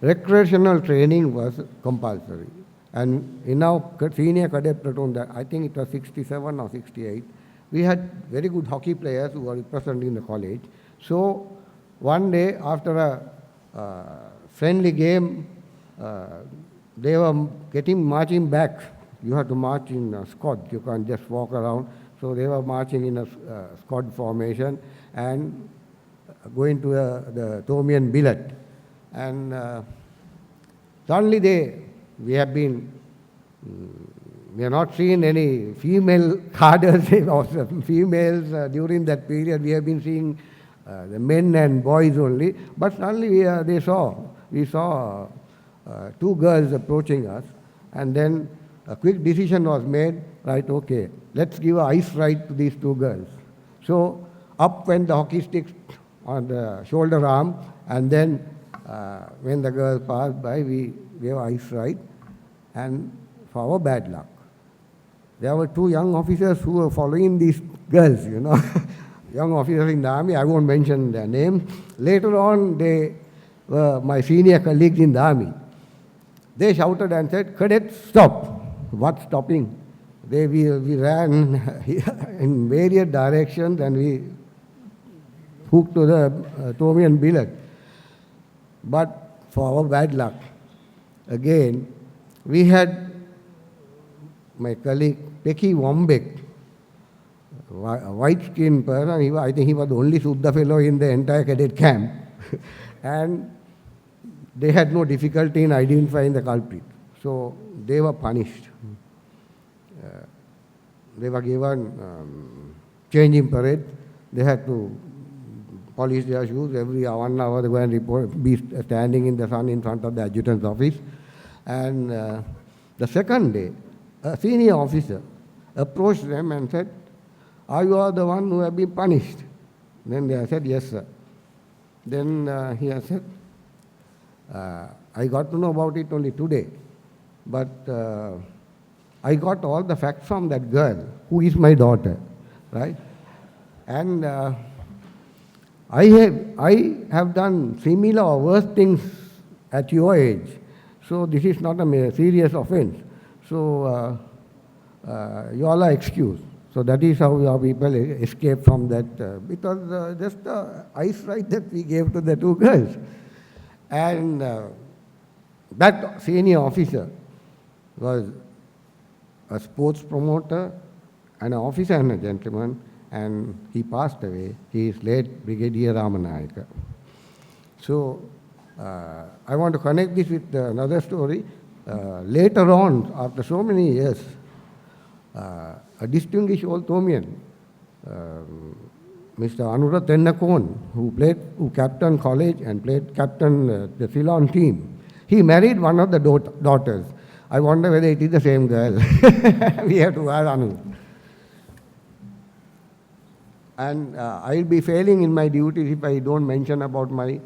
recreational training was compulsory. And in our senior cadet platoon, I think it was 67 or 68, we had very good hockey players who were representing the college. So one day after a friendly game, they were marching back. You have to march in a squad. You can't just walk around. So they were marching in a squad formation and going to the Thomian billet. And suddenly we have been we have not seen any female cadres or females during that period. We have been seeing the men and boys only. But suddenly we saw two girls approaching us, and then a quick decision was made, right, okay, let's give an ice ride to these two girls. So up went the hockey sticks on the shoulder arm, and then when the girls passed by, we gave ice ride. And for our bad luck, there were two young officers who were following these girls, you know, young officers in the army. I won't mention their names. Later on, they were my senior colleagues in the army. They shouted and said, "Cadets, stop." What stopping? We ran in various directions, and we hooked to the Tomian billet. But for our bad luck, again, we had my colleague Peki Wombeck, a white-skinned person. I think he was the only Suddha fellow in the entire cadet camp. And they had no difficulty in identifying the culprit. So they were punished. They were given changing parade. They had to polish their shoes. Every 1 hour they go and be standing in the sun in front of the adjutant's office. And the second day, a senior officer approached them and said, "Are you all the one who have been punished?" Then they said, "Yes, sir." Then he said, "I got to know about it only today, but I got all the facts from that girl, who is my daughter, right? And I have done similar or worse things at your age, so this is not a serious offense. So you all are excused." So that is how our people escaped from that, because just the ice ride that we gave to the two girls. And that senior officer was a sports promoter and an officer and a gentleman, and he passed away. He is late Brigadier Ramanayaka. So I want to connect this with another story. Later on, after so many years, a distinguished old Tomian, Mr. Anura Tennakon, who captained college and captained the Ceylon team, he married one of the daughters. I wonder whether it is the same girl. We have to ask Anu. And I'll be failing in my duties if I don't mention about my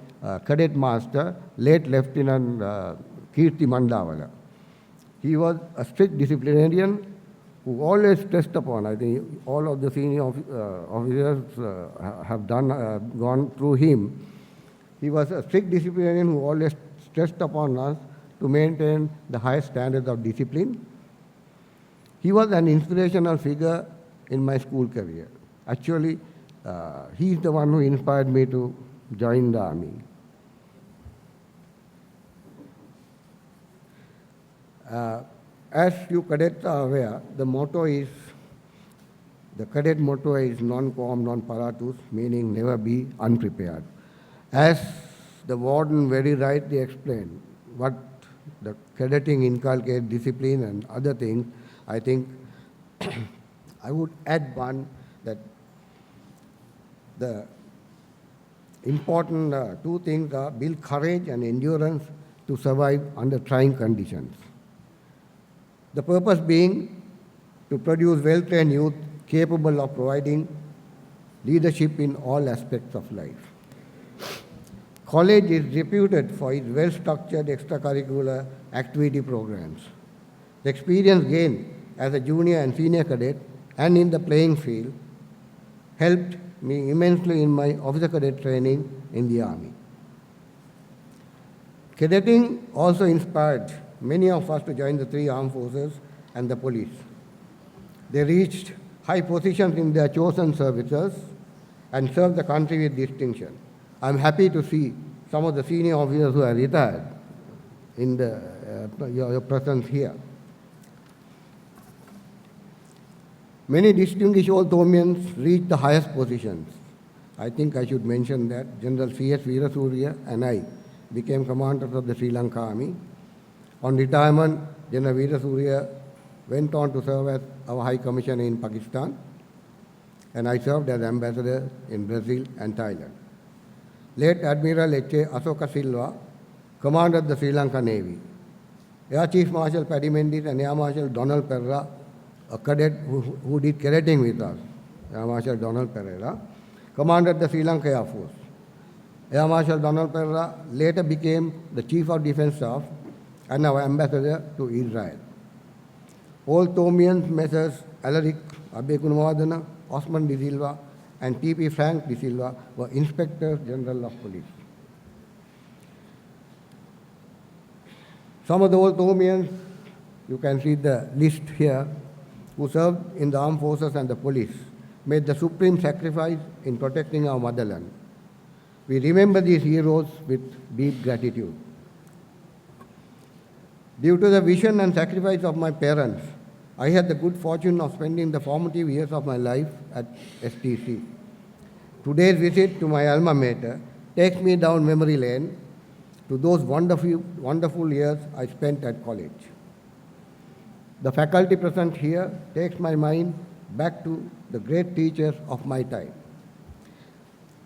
cadet master, late Lieutenant Kirti Mandavala. He was a strict disciplinarian who always stressed upon, I think all of the senior officers have gone through him. He was a strict disciplinarian who always stressed upon us to maintain the highest standards of discipline. He was an inspirational figure in my school career. Actually, he is the one who inspired me to join the army. As you cadets are aware, the cadet motto is non quam, non paratus, meaning never be unprepared. As the warden very rightly explained, what the cadeting inculcates discipline and other things, I think I would add one, that the important two things are build courage and endurance to survive under trying conditions. The purpose being to produce well-trained youth capable of providing leadership in all aspects of life. College is reputed for its well-structured extracurricular activity programs. The experience gained as a junior and senior cadet and in the playing field helped me immensely in my officer cadet training in the Army. Cadeting also inspired many of us to join the 3 armed forces and the police. They reached high positions in their chosen services and served the country with distinction. I'm happy to see some of the senior officers who are retired in your presence here. Many distinguished old Tomians reached the highest positions. I think I should mention that General C.S. Veerasurya and I became commanders of the Sri Lanka Army. On retirement, General Veerasurya went on to serve as our High Commissioner in Pakistan, and I served as ambassador in Brazil and Thailand. Late Admiral H.A. Asoka Silva commanded the Sri Lanka Navy. Air Chief Marshal Paddy Mendes and Air Marshal Donald Pereira, a cadet who did cadeting with us, Air Marshal Donald Pereira, commanded the Sri Lanka Air Force. Air Marshal Donald Pereira later became the Chief of Defence Staff and our ambassador to Israel. All Thomians, Messrs. Alaric Abekunwadana, Osman De Silva, and T.P. Frank De Silva were Inspectors General of Police. Some of the old Thomians, you can see the list here, who served in the armed forces and the police, made the supreme sacrifice in protecting our motherland. We remember these heroes with deep gratitude. Due to the vision and sacrifice of my parents, I had the good fortune of spending the formative years of my life at STC. Today's visit to my alma mater takes me down memory lane to those wonderful years I spent at college. The faculty present here takes my mind back to the great teachers of my time.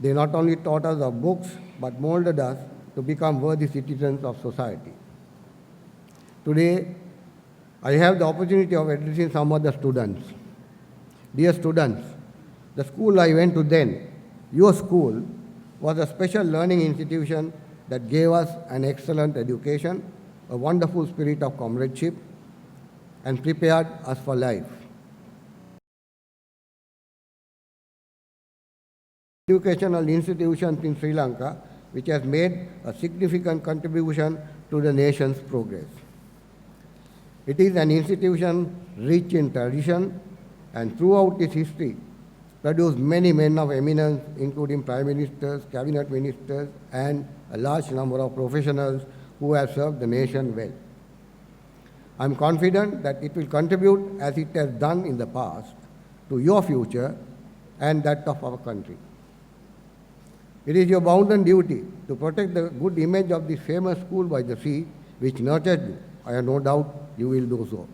They not only taught us of books, but molded us to become worthy citizens of society. Today, I have the opportunity of addressing some of the students. Dear students, the school I went to then, your school, was a special learning institution that gave us an excellent education, a wonderful spirit of comradeship, and prepared us for life. Educational institutions in Sri Lanka, which has made a significant contribution to the nation's progress. It is an institution rich in tradition and throughout its history produced many men of eminence, including prime ministers, cabinet ministers, and a large number of professionals who have served the nation well. I am confident that it will contribute, as it has done in the past, to your future and that of our country. It is your bounden duty to protect the good image of this famous school by the sea, which nurtured you. I have no doubt you will do so.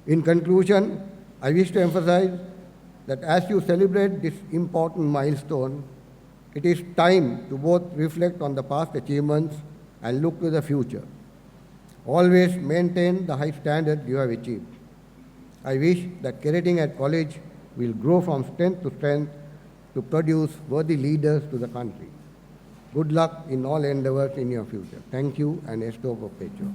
In conclusion, I wish to emphasize that as you celebrate this important milestone, it is time to both reflect on the past achievements and look to the future. Always maintain the high standard you have achieved. I wish that cadeting at college will grow from strength to strength to produce worthy leaders to the country. Good luck in all endeavors in your future. Thank you, and esto perpetuo.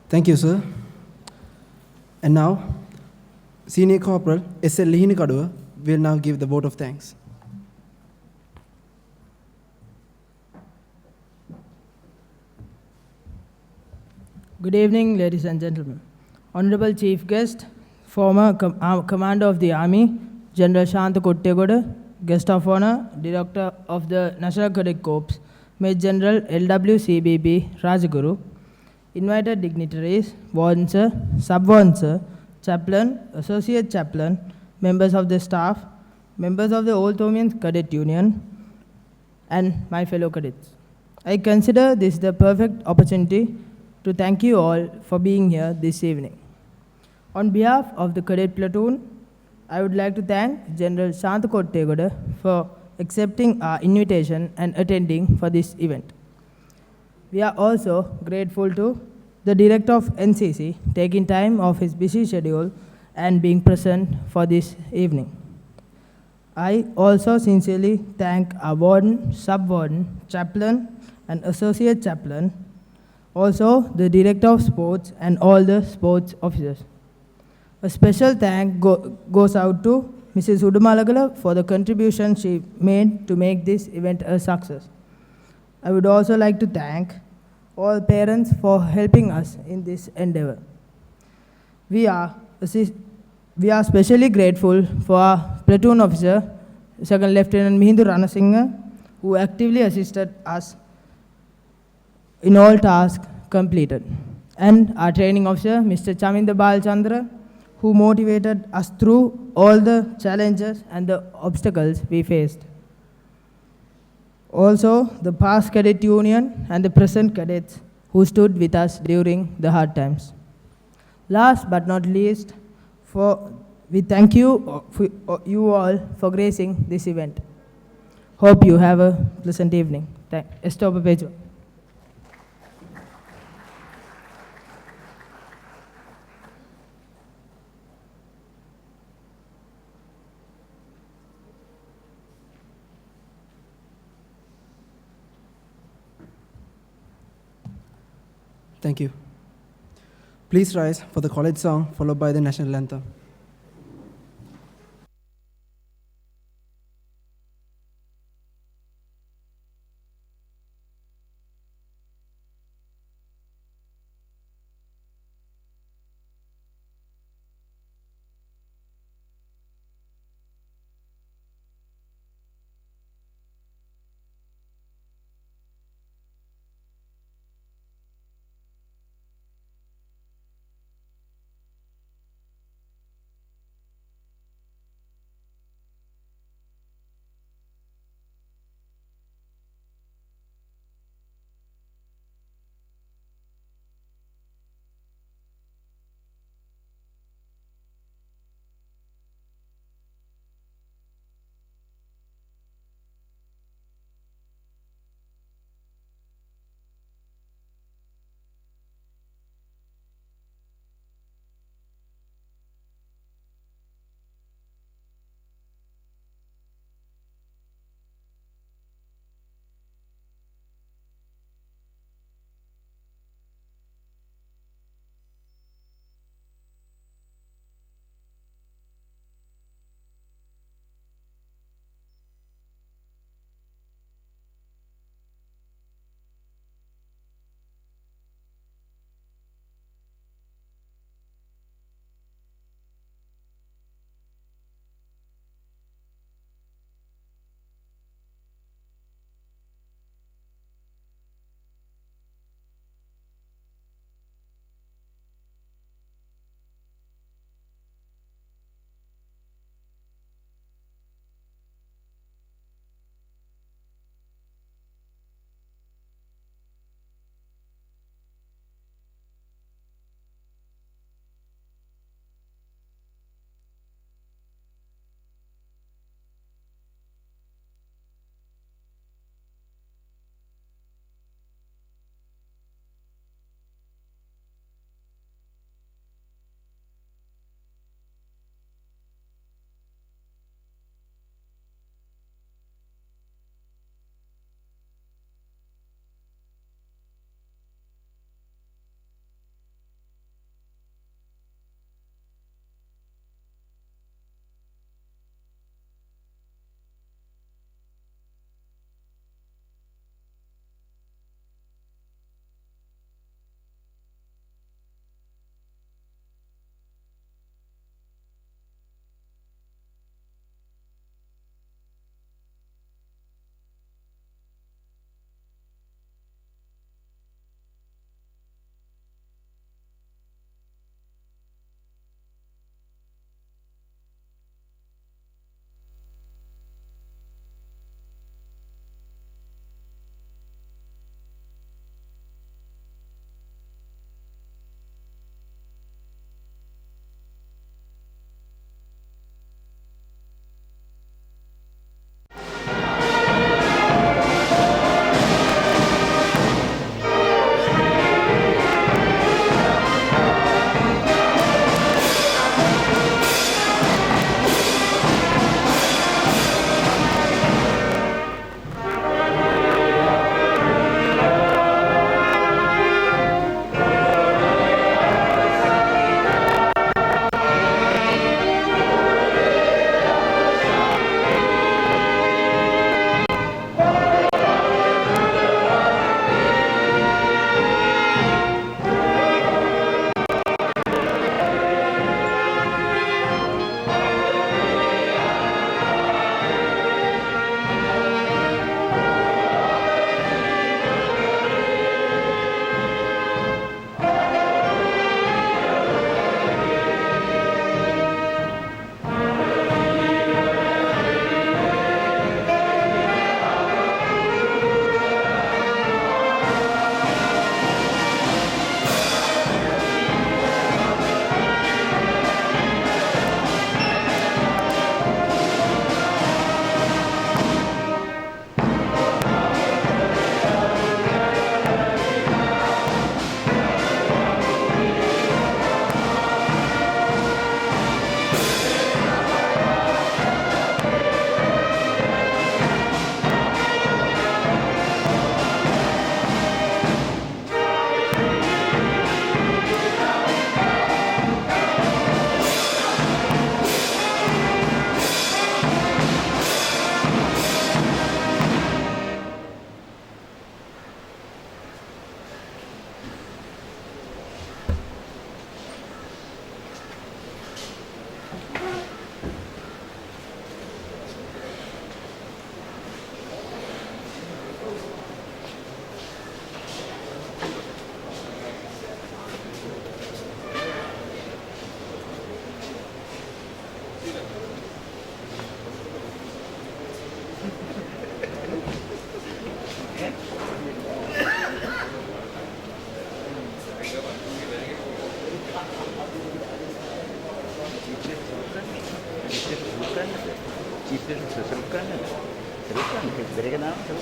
Thank you, sir. And now, Senior Corporal S.L. Lihinikadua will now give the vote of thanks. Good evening, ladies and gentlemen. Honorable Chief Guest, former Commander of the Army, General Shantha Kottegoda, Guest of Honor, Director of the National Cadet Corps, Major General LWCBB Rajaguru, invited dignitaries, Warden Sir, Sub-Warden Sir, Chaplain, Associate Chaplain, members of the staff, members of the Old Thomian Cadet Union, and my fellow cadets. I consider this the perfect opportunity to thank you all for being here this evening. On behalf of the cadet platoon, I would like to thank General Shantha Kottegoda for accepting our invitation and attending for this event. We are also grateful to the Director of NCC taking time off his busy schedule and being present for this evening. I also sincerely thank our Warden, Sub-Warden, Chaplain, and Associate Chaplain, also the Director of Sports and all the sports officers. A special thank goes out to Mrs. Udumalagala for the contribution she made to make this event a success. I would also like to thank all parents for helping us in this endeavor. We are especially grateful for our platoon officer, Second Lieutenant Mihindu Ranasinghe, who actively assisted us in all tasks completed. and our training officer, Mr. Chaminda Balchandra, who motivated us through all the challenges and the obstacles we faced. Also, the past cadet union and the present cadets who stood with us during the hard times. Last but not least, we thank you, you all for gracing this event. Hope you have a pleasant evening. Stop a page. Thank you. Please rise for the college song followed by the national anthem.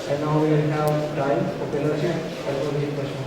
And now we have time for fellowship and question.